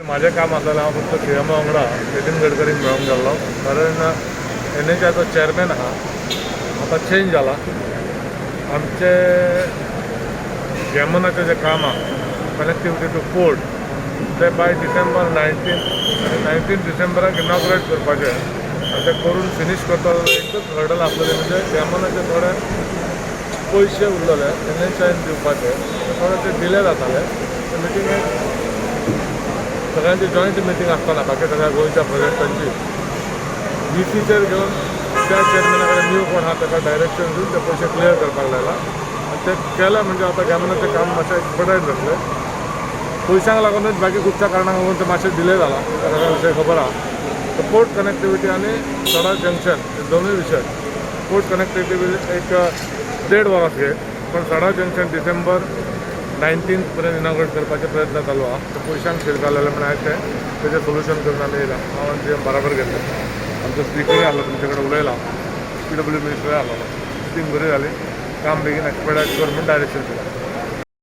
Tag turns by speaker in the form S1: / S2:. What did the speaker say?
S1: माझे काम आसलें हांव फक्त सीएम वांगडा नितीन गडकरीक मेळोंक गेल्लो कारण एनएचआयचो चेअरमॅन आहा आतां चेंज जाला आमचे गेमनाचें जें काम आहा कनेक्टिविटी टू पोर्ट ते बाय डिसेंबर 19 डिसेंबराक इनॉग्रेट करपाचें आनी तें करून फिनीश करता एकूच हर्डल आसलेलें म्हणजे गेमनाचे थोडे पयशे उरलेले एनएचआयन दिवपाचे थोडे ते डिले जाताले ते मिटिंगेक सगळ्यांची जॉईंट मिटींग आसतना बाकी सगळ्या गोंयच्या प्रोजेक्टांची डीसीचेर घेवन त्या चेअरमॅना कडेन न्यू कोण आहा ताका डायरेक्शन दिवन ते पयशे क्लियर करपाक लायला आनी ते केलें म्हणजे आतां गेमनाचें काम मातशें एक्सपर्टायज जातलें पयशांक लागूनच बाकी खुबश्या कारणांक लागून ते मातशें डिले जाला त्या सगळ्या विशय खबर आहा तर पोर्ट कनेक्टिविटी आनी सडा जंक्शन हे दोनूय विशय पोर्ट कनेक्टिविटी एक 1.5 वरां घे पण सडा जंक्शन डिसेंबर 19 पर्यंत इनॉग्रेट करपाचे प्रयत्न चालू आहा तर पयशांक शिरकालेले म्हण आयज तेजें सोल्युशन करून आमी येयला हांव आनी सीएम बराबर घेतले आमचो स्पिकरूय आसलो तुमचे कडेन उलयला PWD मिनिस्टरूय आसलो मिटींग बरी जाली काम बेगीन एक्सपर्टायज कर म्हूण डायरेक्शन दिला